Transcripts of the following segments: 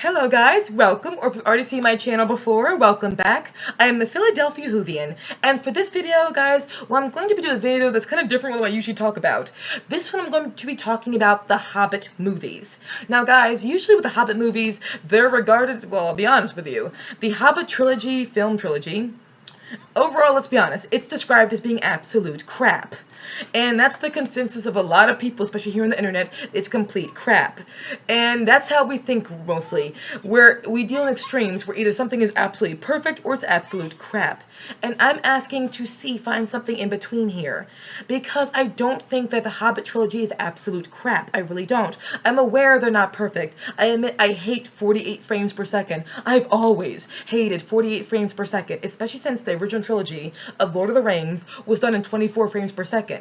Hello guys, welcome, or if you've already seen my channel before, welcome back. I am the Philadelphia Whovian, and for this video guys, I'm going to be doing a video that's kind of different than what I usually talk about. This one I'm going to be talking about the Hobbit movies. Now guys, usually with the Hobbit movies, they're regarded, well I'll be honest with you, the Hobbit trilogy, film trilogy, overall, let's be honest, it's described as being absolute crap. And that's the consensus of a lot of people, especially here on the internet. It's complete crap. And that's how we think mostly. Where we deal in extremes where either something is absolutely perfect or it's absolute crap. And I'm asking to find something in between here. Because I don't think that the Hobbit trilogy is absolute crap. I really don't. I'm aware they're not perfect. I admit I hate 48 frames per second. I've always hated 48 frames per second, especially since the original trilogy of Lord of the Rings was done in 24 frames per second.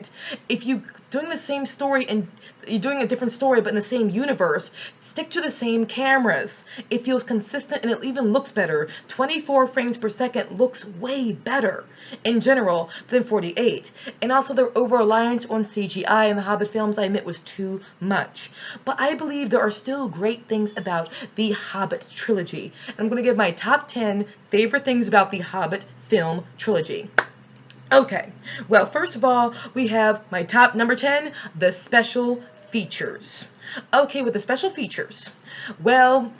If you're doing the same story and you're doing a different story but in the same universe, stick to the same cameras. It feels consistent and it even looks better. 24 frames per second looks way better in general than 48. And also their over-reliance on CGI in the Hobbit films, I admit, was too much. But I believe there are still great things about the Hobbit trilogy. And I'm going to give my top 10 favorite things about the Hobbit film trilogy. Okay, well, first of all, we have my top number 10, the special features. Okay, with the special features, well,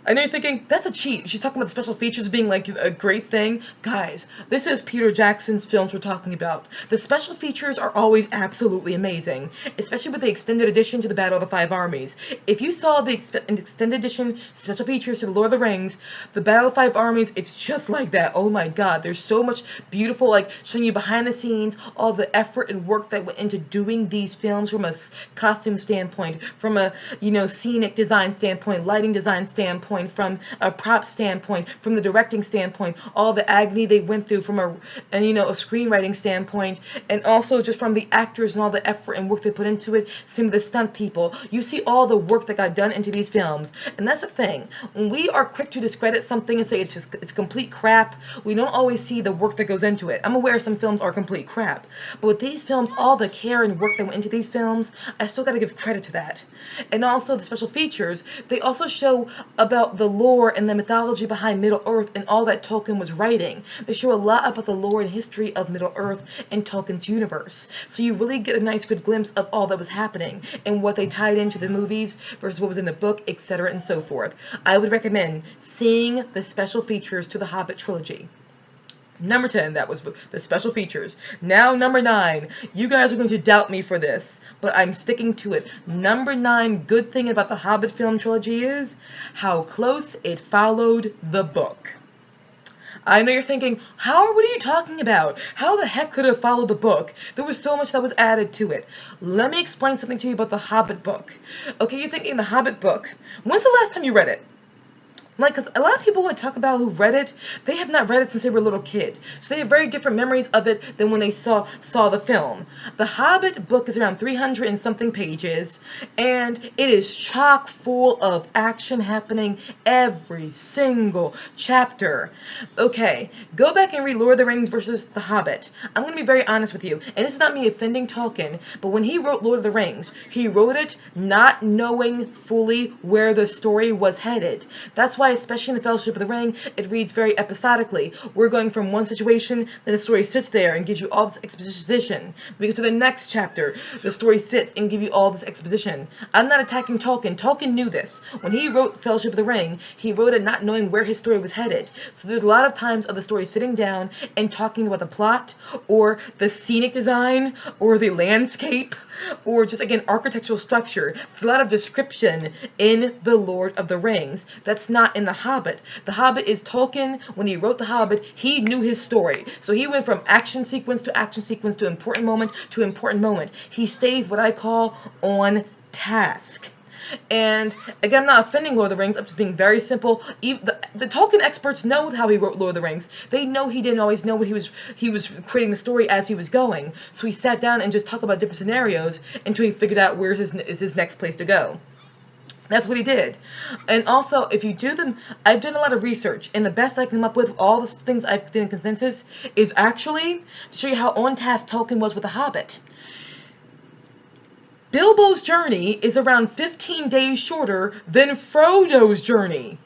I know you're thinking, that's a cheat. She's talking about the special features being like a great thing. Guys, this is Peter Jackson's films we're talking about. The special features are always absolutely amazing, especially with the extended edition to the Battle of the Five Armies. If you saw the extended edition special features to the Lord of the Rings, the Battle of the Five Armies, it's just like that. Oh my god, there's so much beautiful, like, showing you behind the scenes, all the effort and work that went into doing these films from a costume standpoint, from a, scenic design standpoint, lighting design standpoint, from a prop standpoint, from the directing standpoint, all the agony they went through from a screenwriting standpoint, and also just from the actors and all the effort and work they put into it, some of the stunt people. You see all the work that got done into these films, and that's the thing. When we are quick to discredit something and say it's complete crap, we don't always see the work that goes into it. I'm aware some films are complete crap, but with these films, all the care and work that went into these films, I still gotta give credit to that. And also the special features, they also show about the lore and the mythology behind Middle-earth and all that Tolkien was writing. They show a lot about the lore and history of Middle-earth and Tolkien's universe. So you really get a nice good glimpse of all that was happening and what they tied into the movies versus what was in the book, etc. and so forth. I would recommend seeing the special features to the Hobbit trilogy. Number 10, that was the special features. Now number 9, you guys are going to doubt me for this, but I'm sticking to it. Number 9 good thing about the Hobbit film trilogy is how close it followed the book. I know you're thinking, what are you talking about? How the heck could it have followed the book? There was so much that was added to it. Let me explain something to you about the Hobbit book. Okay, you're thinking the Hobbit book. When's the last time you read it? Because a lot of people who talk about who read it, they have not read it since they were a little kid. So they have very different memories of it than when they saw the film. The Hobbit book is around 300 and something pages, and it is chock full of action happening every single chapter. Okay, go back and read Lord of the Rings versus The Hobbit. I'm going to be very honest with you, and this is not me offending Tolkien, but when he wrote Lord of the Rings, he wrote it not knowing fully where the story was headed. That's why, especially in the Fellowship of the Ring, it reads very episodically. We're going from one situation, then the story sits there and gives you all this exposition. We go to the next chapter, the story sits and gives you all this exposition. I'm not attacking Tolkien. Tolkien knew this. When he wrote Fellowship of the Ring, he wrote it not knowing where his story was headed. So there's a lot of times of the story sitting down and talking about the plot, or the scenic design, or the landscape, or just, again, architectural structure. There's a lot of description in the Lord of the Rings that's not in the Hobbit. The Hobbit is Tolkien. When he wrote the Hobbit, he knew his story. So he went from action sequence to action sequence to important moment to important moment. He stayed what I call on task. And again, I'm not offending Lord of the Rings. I'm just being very simple. The Tolkien experts know how he wrote Lord of the Rings. They know he didn't always know what he was creating the story as he was going. So he sat down and just talked about different scenarios until he figured out where is his next place to go. That's what he did. And also, if you do them, I've done a lot of research, and the best I come up with, all the things I've done in consensus, is actually to show you how on task Tolkien was with The Hobbit. Bilbo's journey is around 15 days shorter than Frodo's journey.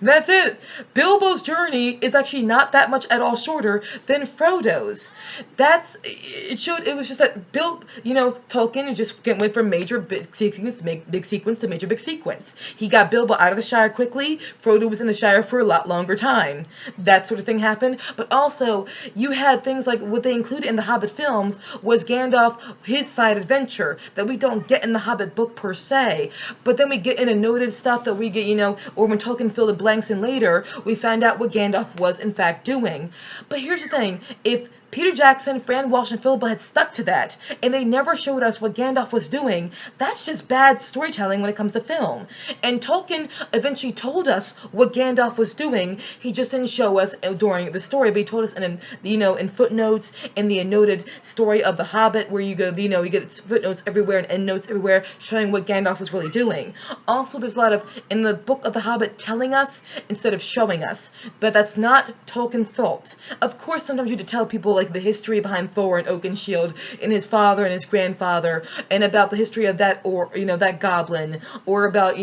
That's it. Bilbo's journey is actually not that much at all shorter than Frodo's. It was just that Tolkien just went from major big sequence to big sequence to major big sequence. He got Bilbo out of the Shire quickly. Frodo was in the Shire for a lot longer time. That sort of thing happened. But also, you had things like what they included in the Hobbit films was Gandalf, his side adventure that we don't get in the Hobbit book per se. But then we get in a noted stuff that we get, or when Tolkien filled the blanks in later, we find out what Gandalf was in fact doing. But here's the thing, if Peter Jackson, Fran Walsh, and Philippa had stuck to that, and they never showed us what Gandalf was doing, that's just bad storytelling when it comes to film. And Tolkien eventually told us what Gandalf was doing. He just didn't show us during the story, but he told us in footnotes, in the noted story of The Hobbit, where you go, you get footnotes everywhere and endnotes everywhere showing what Gandalf was really doing. Also, there's a lot of, in the book of The Hobbit, telling us instead of showing us. But that's not Tolkien's fault. Of course, sometimes you have to tell people, like, the history behind Thor and Oakenshield and his father and his grandfather, and about the history of that, or that goblin, or about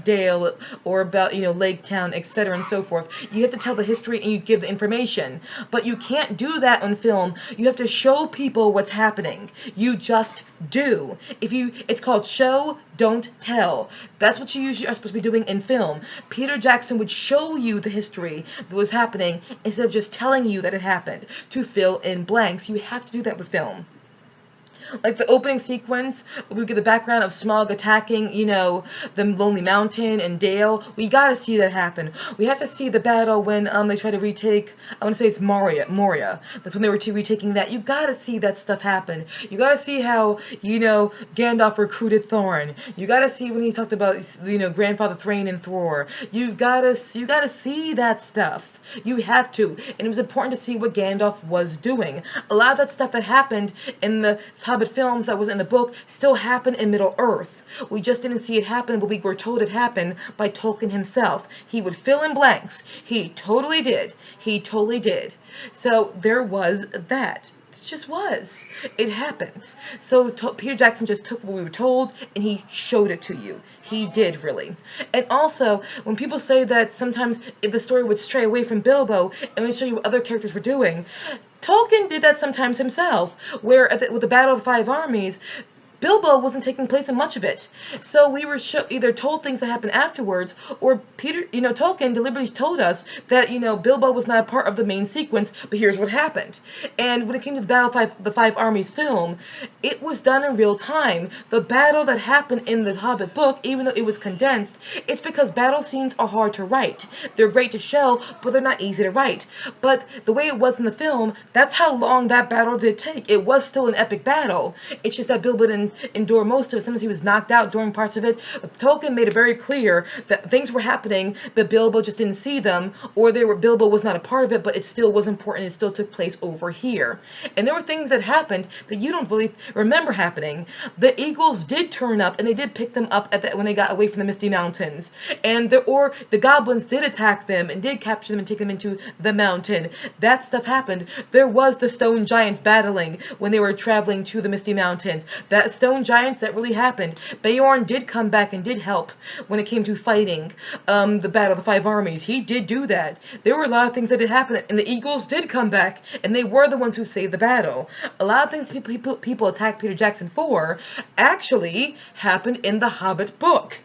Dale, or about Lake Town, etc. and so forth. You have to tell the history and you give the information, but you can't do that on film. You have to show people what's happening. You just do. It's called show, don't tell. That's what you usually are supposed to be doing in film. Peter Jackson would show you the history that was happening instead of just telling you that it happened to fill in blanks. You have to do that with film. Like the opening sequence, we get the background of Smaug attacking, the Lonely Mountain and Dale. We gotta see that happen. We have to see the battle when they try to retake, I want to say it's Moria. That's when they were retaking that. You gotta see that stuff happen. You gotta see how, Gandalf recruited Thorin. You gotta see when he talked about, grandfather Thrain and Thor. You gotta see that stuff. You have to. And it was important to see what Gandalf was doing. A lot of that stuff that happened in the Hobbit films that was in the book still happened in Middle-earth. We just didn't see it happen, but we were told it happened by Tolkien himself. He would fill in blanks. He totally did. He totally did. So there was that. It just was. It happens. So Peter Jackson just took what we were told and he showed it to you. He did, really. And also, when people say that sometimes the story would stray away from Bilbo and would show you what other characters were doing, Tolkien did that sometimes himself, where with the Battle of the Five Armies, Bilbo wasn't taking place in much of it. So we were either told things that happened afterwards, or Tolkien deliberately told us that, Bilbo was not a part of the main sequence, but here's what happened. And when it came to the Battle of the Five Armies film, it was done in real time. The battle that happened in the Hobbit book, even though it was condensed, it's because battle scenes are hard to write. They're great to show, but they're not easy to write. But the way it was in the film, that's how long that battle did take. It was still an epic battle. It's just that Bilbo didn't endure most of it. Sometimes he was knocked out during parts of it. But Tolkien made it very clear that things were happening, but Bilbo just didn't see them, or Bilbo was not a part of it, but it still was important. It still took place over here. And there were things that happened that you don't really remember happening. The eagles did turn up, and they did pick them up when they got away from the Misty Mountains. And the goblins did attack them and did capture them and take them into the mountain. That stuff happened. There was the stone giants battling when they were traveling to the Misty Mountains. That stone giants, that really happened. Beorn did come back and did help when it came to fighting the Battle of the Five Armies. He did do that. There were a lot of things that did happen, and the eagles did come back, and they were the ones who saved the battle. A lot of things people attacked Peter Jackson for actually happened in the Hobbit book.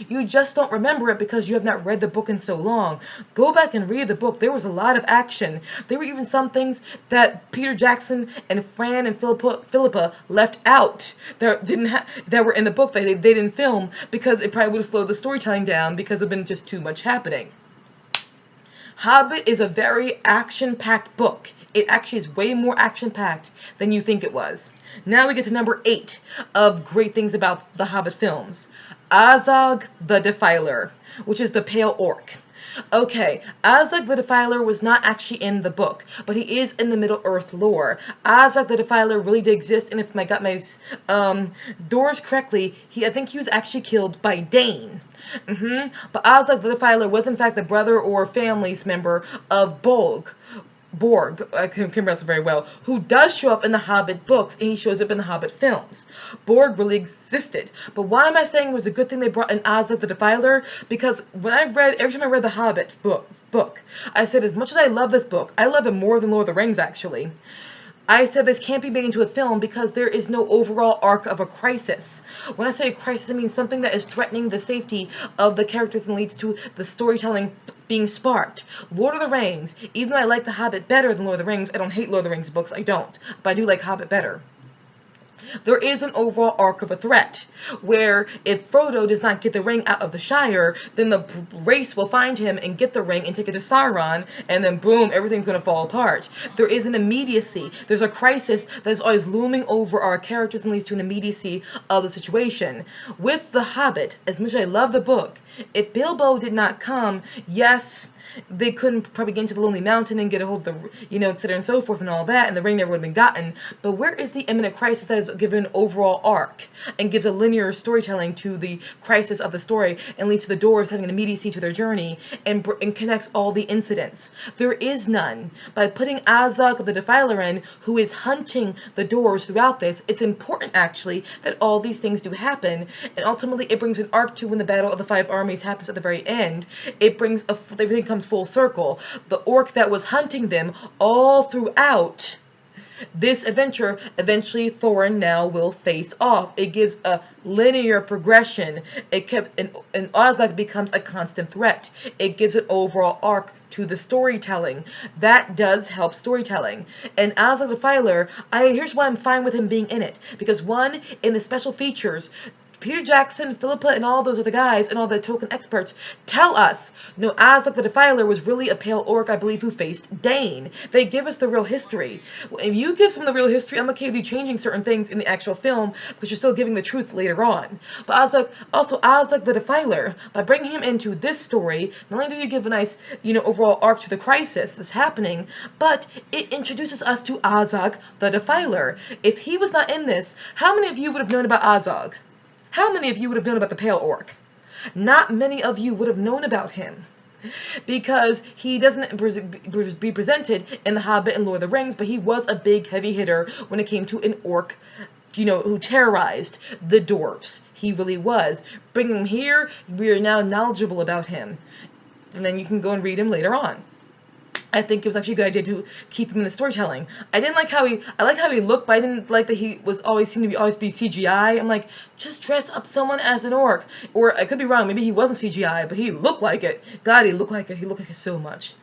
You just don't remember it because you have not read the book in so long. Go back and read the book. There was a lot of action. There were even some things that Peter Jackson and Fran and Philippa left out that were in the book that they didn't film because it probably would have slowed the storytelling down because it would have been just too much happening. Hobbit is a very action-packed book. It actually is way more action-packed than you think it was. Now we get to number 8 of great things about the Hobbit films. Azog the Defiler, which is the Pale Orc. Okay, Azog the Defiler was not actually in the book, but he is in the Middle-earth lore. Azog the Defiler really did exist, and if I got my doors correctly, I think he was actually killed by Dane. But Azog the Defiler was in fact the brother or family member of Bolg. Borg, I can pronounce it very well, who does show up in the Hobbit books, and he shows up in the Hobbit films. Borg really existed. But why am I saying it was a good thing they brought in Ozzy the Defiler? Because when every time I read the Hobbit book, I said, as much as I love this book, I love it more than Lord of the Rings, actually. I said this can't be made into a film because there is no overall arc of a crisis. When I say a crisis, I mean something that is threatening the safety of the characters and leads to the storytelling being sparked. Lord of the Rings, even though I like The Hobbit better than Lord of the Rings, I don't hate Lord of the Rings books, I don't, but I do like Hobbit better. There is an overall arc of a threat, where if Frodo does not get the ring out of the Shire, then the race will find him and get the ring and take it to Sauron, and then boom, everything's going to fall apart. There is an immediacy. There's a crisis that is always looming over our characters and leads to an immediacy of the situation. With The Hobbit, as much as I love the book, if Bilbo did not come, yes, they couldn't probably get into the Lonely Mountain and get a hold of the, etc. and so forth and all that, and the ring never would have been gotten. But where is the imminent crisis that is given an overall arc and gives a linear storytelling to the crisis of the story and leads to the dwarves having an immediacy to their journey and connects all the incidents? There is none. By putting Azog the Defiler in, who is hunting the dwarves throughout this, it's important actually that all these things do happen, and ultimately it brings an arc to when the Battle of the Five Armies happens at the very end. Everything comes full circle. The orc that was hunting them all throughout this adventure, eventually Thorin now will face off. It gives a linear progression. And Ozog becomes a constant threat. It gives an overall arc to the storytelling. That does help storytelling. And Ozog the Defiler, here's why I'm fine with him being in it. Because one, in the special features, Peter Jackson, Philippa, and all those other guys, and all the Tolkien experts tell us, no, Azog the Defiler was really a pale orc, I believe, who faced Dane. They give us the real history. If you give some of the real history, I'm okay with you changing certain things in the actual film, because you're still giving the truth later on. But Azog the Defiler, by bringing him into this story, not only do you give a nice, overall arc to the crisis that's happening, but it introduces us to Azog the Defiler. If he was not in this, how many of you would have known about Azog? How many of you would have known about the Pale Orc? Not many of you would have known about him, because he doesn't be presented in The Hobbit and Lord of the Rings, but he was a big heavy hitter when it came to an orc, who terrorized the dwarves. He really was. Bringing him here, we are now knowledgeable about him, and then you can go and read him later on. I think it was actually a good idea to keep him in the storytelling. I like how he looked, but I didn't like that he was always be CGI. I'm like, just dress up someone as an orc. Or I could be wrong, maybe he wasn't CGI, but he looked like it. God, he looked like it. He looked like it so much.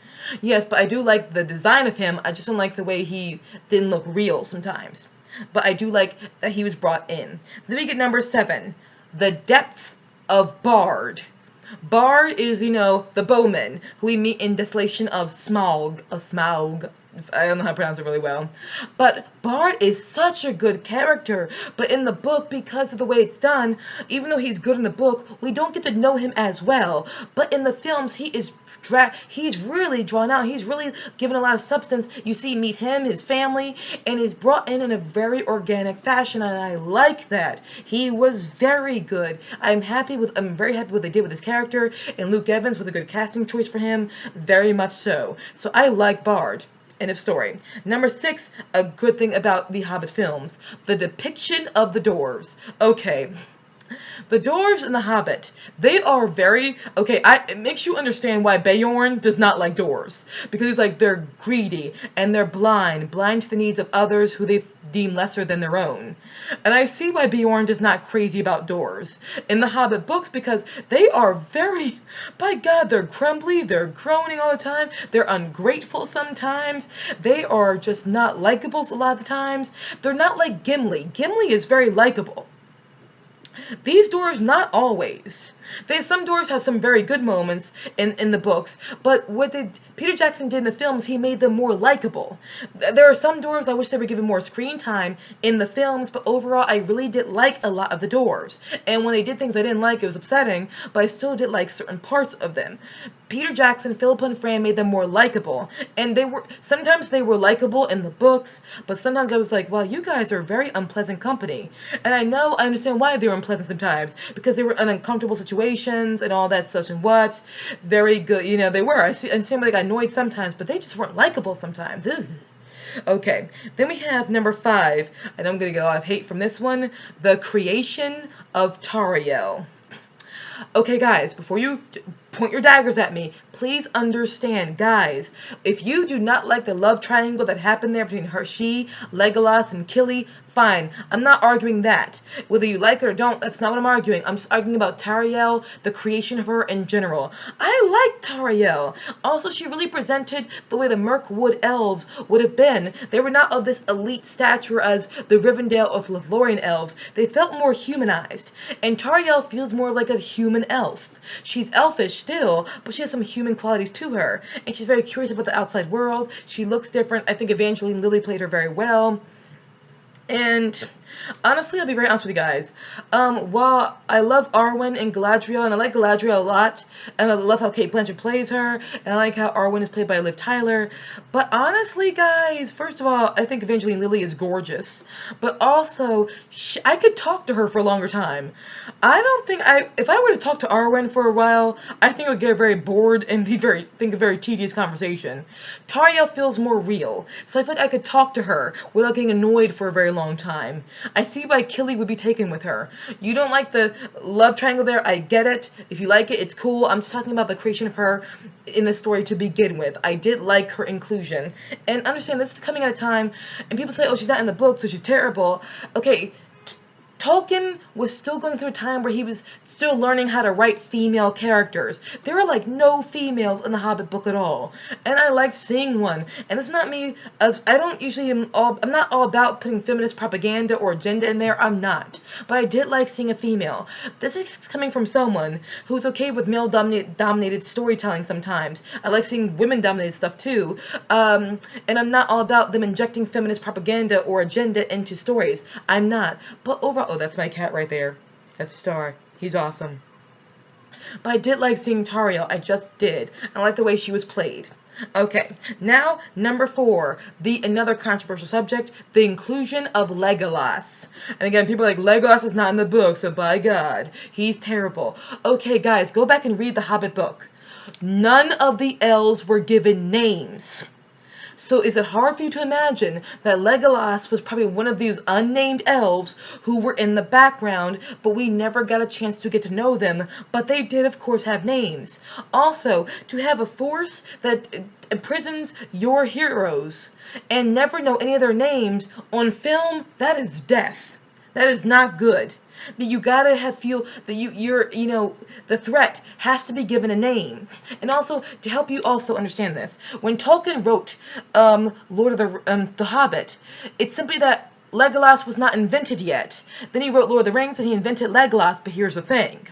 Yes, but I do like the design of him. I just don't like the way he didn't look real sometimes. But I do like that he was brought in. Then we get number 7, the depth of Bard. Bard is, the bowman who we meet in Desolation of Smaug. I don't know how to pronounce it really well. But Bard is such a good character. But in the book, because of the way it's done, even though he's good in the book, we don't get to know him as well. But in the films, he's really drawn out. He's really given a lot of substance. You meet him, his family, and he's brought in a very organic fashion, and I like that. He was very good. I'm very happy with what they did with his character, and Luke Evans was a good casting choice for him, very much so. So I like Bard. End of story. Number 6, a good thing about the Hobbit films, the depiction of the dwarves. Okay. The dwarves in The Hobbit, they are very, it makes you understand why Beorn does not like dwarves. Because he's like, they're greedy, and they're blind to the needs of others who they deem lesser than their own. And I see why Beorn is not crazy about dwarves in the Hobbit books, because they are very, by God, they're crumbly, they're groaning all the time, they're ungrateful sometimes, they are just not likables a lot of the times. They're not like Gimli. Gimli is very likable. These dwarves, not always. Some dwarves have some very good moments in the books, but what Peter Jackson did in the films, he made them more likable. There are some dwarves I wish they were given more screen time in the films, but overall I really did like a lot of the dwarves. And when they did things I didn't like, it was upsetting, but I still did like certain parts of them. Peter Jackson, Philippa, and Fran made them more likable. And sometimes they were likable in the books, but sometimes I was like, well, you guys are very unpleasant company. And I understand why they were unpleasant sometimes, because they were in uncomfortable situations and all that such and what. Very good, they were. I understand why they got annoyed sometimes, but they just weren't likable sometimes. Ugh. Okay, then we have number 5, and I'm going to get a lot of hate from this one, the creation of Tariel. Okay, guys, before you point your daggers at me, please understand, guys, if you do not like the love triangle that happened there between she, Legolas, and Killy, fine. I'm not arguing that. Whether you like it or don't, that's not what I'm arguing. I'm just arguing about Tariel, the creation of her in general. I like Tariel. Also, she really presented the way the Mirkwood elves would have been. They were not of this elite stature as the Rivendell or Lothlorien elves. They felt more humanized. And Tariel feels more like a human elf. She's elfish still, but she has some human qualities to her. And she's very curious about the outside world. She looks different. I think Evangeline Lilly played her very well. And honestly, I'll be very honest with you guys. While I love Arwen and Galadriel, and I like Galadriel a lot, and I love how Cate Blanchett plays her, and I like how Arwen is played by Liv Tyler, but honestly, guys, first of all, I think Evangeline Lilly is gorgeous, but also, I could talk to her for a longer time. I don't think if I were to talk to Arwen for a while, I think I would get very bored and think a very tedious conversation. Tariel feels more real, so I feel like I could talk to her without getting annoyed for a very long time. I see why Killy would be taken with her. You don't like the love triangle there, I get it. If you like it, it's cool. I'm just talking about the creation of her in the story to begin with. I did like her inclusion. And understand, this is coming at a time, and people say, oh, she's not in the book, so she's terrible. Okay, Tolkien was still going through a time where he was still learning how to write female characters. There were like no females in the Hobbit book at all, and I liked seeing one. And it's not me, as I don't usually I'm not all about putting feminist propaganda or agenda in there. I'm not, but I did like seeing a female. This is coming from someone who's okay with male dominated storytelling sometimes. I like seeing women dominated stuff too, and I'm not all about them injecting feminist propaganda or agenda into stories. I'm not, but overall. Oh, that's my cat right there. That's Star. He's awesome. But I did like seeing Tariel. I just did. I like the way she was played. Okay, now number 4, another controversial subject, the inclusion of Legolas. And again, people are like, Legolas is not in the book, so by God, he's terrible. Okay, guys, go back and read the Hobbit book. None of the elves were given names. So is it hard for you to imagine that Legolas was probably one of these unnamed elves who were in the background, but we never got a chance to get to know them, but they did, of course, have names. Also, to have a force that imprisons your heroes and never know any of their names on film, that is death. That is not good. But you gotta feel that the threat has to be given a name. And also, to help you also understand this, when Tolkien wrote Lord of the Hobbit, it's simply that Legolas was not invented yet. Then he wrote Lord of the Rings and he invented Legolas, but here's the thing.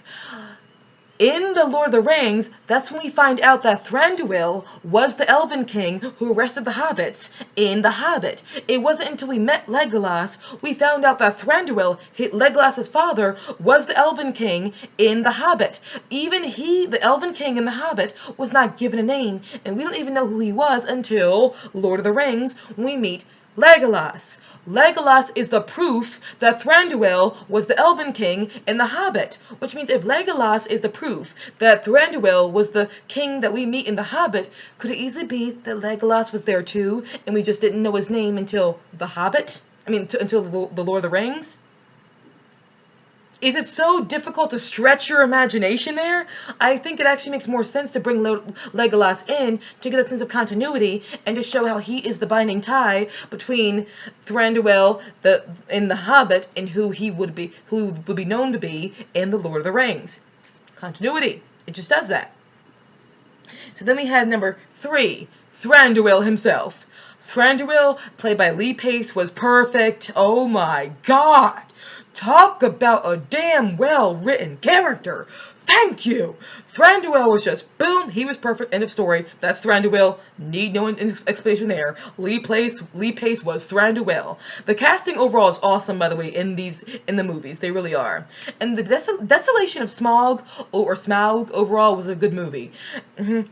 In the Lord of the Rings, that's when we find out that Thranduil was the Elven King who arrested the Hobbits in The Hobbit. It wasn't until we met Legolas we found out that Thranduil, Legolas's father, was the Elven King in The Hobbit. Even he, the Elven King in The Hobbit, was not given a name, and we don't even know who he was until Lord of the Rings when we meet Legolas. Legolas is the proof that Thranduil was the Elven King in The Hobbit, which means if Legolas is the proof that Thranduil was the king that we meet in The Hobbit, could it easily be that Legolas was there too, and we just didn't know his name until The Hobbit? Until the Lord of the Rings? Is it so difficult to stretch your imagination there? I think it actually makes more sense to bring Legolas in to get a sense of continuity and to show how he is the binding tie between Thranduil in The Hobbit and who would be known to be in The Lord of the Rings. Continuity. It just does that. So then we have number 3, Thranduil himself. Thranduil, played by Lee Pace, was perfect. Oh my God. Talk about a damn well-written character. Thank you. Thranduil was just, boom, he was perfect. End of story. That's Thranduil. Need no explanation there. Lee Pace was Thranduil. The casting overall is awesome, by the way, in the movies. They really are. And the Desolation of Smaug, or Smaug, overall was a good movie.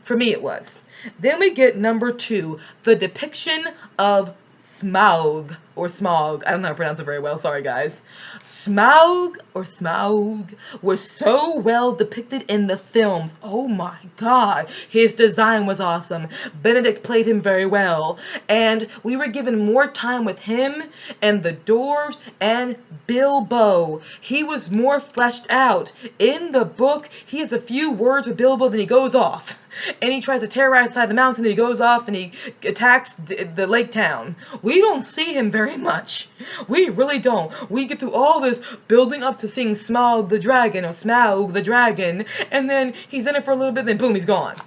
For me, it was. Then we get number 2, the depiction of Smaug. or Smaug. I don't know how to pronounce it very well, sorry guys. Smaug or Smaug was so well depicted in the films. Oh my god, his design was awesome. Benedict played him very well, and we were given more time with him and the dwarves and Bilbo. He was more fleshed out. In the book, he has a few words with Bilbo, then he goes off. And he tries to terrorize the side of the mountain, and he goes off and he attacks the lake town. We don't see him very much. We really don't. We get through all this building up to seeing Smaug the dragon, or Smaug the dragon, and then he's in it for a little bit, then boom, he's gone.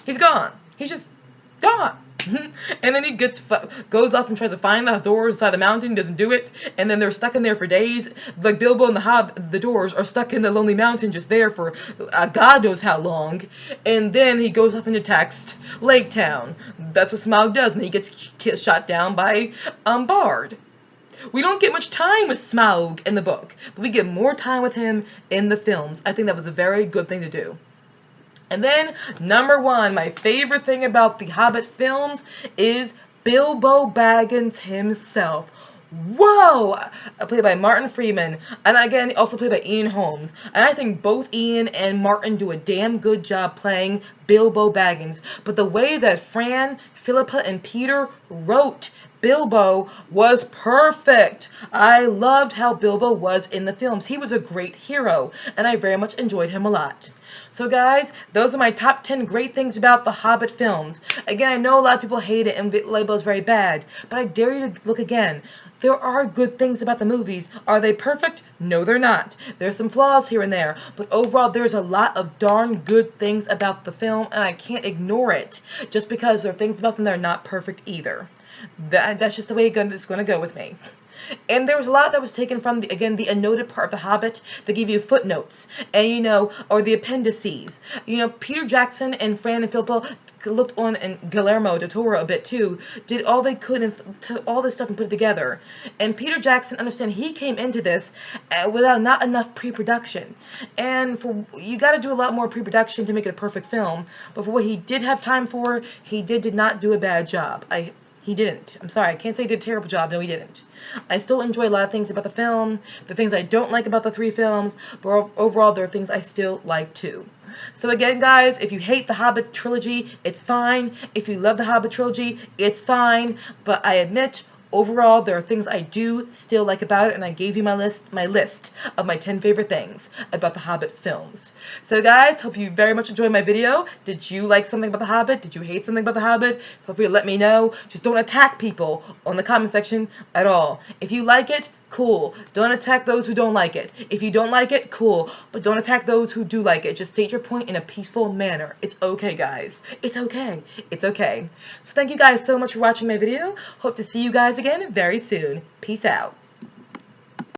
He's gone. He's just gone. And then he goes up and tries to find the doors inside the mountain, doesn't do it, and then they're stuck in there for days. Like Bilbo and the doors are stuck in the lonely mountain just there for God knows how long. And then he goes up and attacks Lake Town. That's what Smaug does, and he gets shot down by Bard. We don't get much time with Smaug in the book, but we get more time with him in the films. I think that was a very good thing to do. And then, number one, my favorite thing about the Hobbit films is Bilbo Baggins himself. Whoa! Played by Martin Freeman, and again, also played by Ian Holmes. And I think both Ian and Martin do a damn good job playing Bilbo Baggins. But the way that Fran, Philippa, and Peter wrote Bilbo was perfect. I loved how Bilbo was in the films. He was a great hero, and I very much enjoyed him a lot. So guys, those are my top 10 great things about the Hobbit films. Again, I know a lot of people hate it and label it very bad, but I dare you to look again. There are good things about the movies. Are they perfect? No, they're not. There's some flaws here and there, but overall there's a lot of darn good things about the film, and I can't ignore it just because there are things about them that are not perfect either. That's just the way it's going to go with me. And there was a lot that was taken from, the unnoted part of The Hobbit. They give you footnotes, and, or the appendices. Peter Jackson and Fran and Philippa looked on, and Guillermo del Toro a bit too, did all they could and all this stuff and put it together. And Peter Jackson, understand, he came into this without not enough pre-production. And you got to do a lot more pre-production to make it a perfect film. But for what he did have time for, he did not do a bad job. He didn't. I'm sorry, I can't say he did a terrible job. No, he didn't. I still enjoy a lot of things about the film, the things I don't like about the 3 films, but overall there are things I still like too. So again, guys, if you hate the Hobbit trilogy, it's fine. If you love the Hobbit trilogy, it's fine. But I admit, overall, there are things I do still like about it, and I gave you my list of my 10 favorite things about the Hobbit films. So guys, hope you very much enjoyed my video. Did you like something about the Hobbit? Did you hate something about the Hobbit? Feel free to let me know. Just don't attack people on the comment section at all. If you like it, cool. Don't attack those who don't like it. If you don't like it, cool. But don't attack those who do like it. Just state your point in a peaceful manner. It's okay, guys. It's okay. It's okay. So thank you guys so much for watching my video. Hope to see you guys again very soon. Peace out.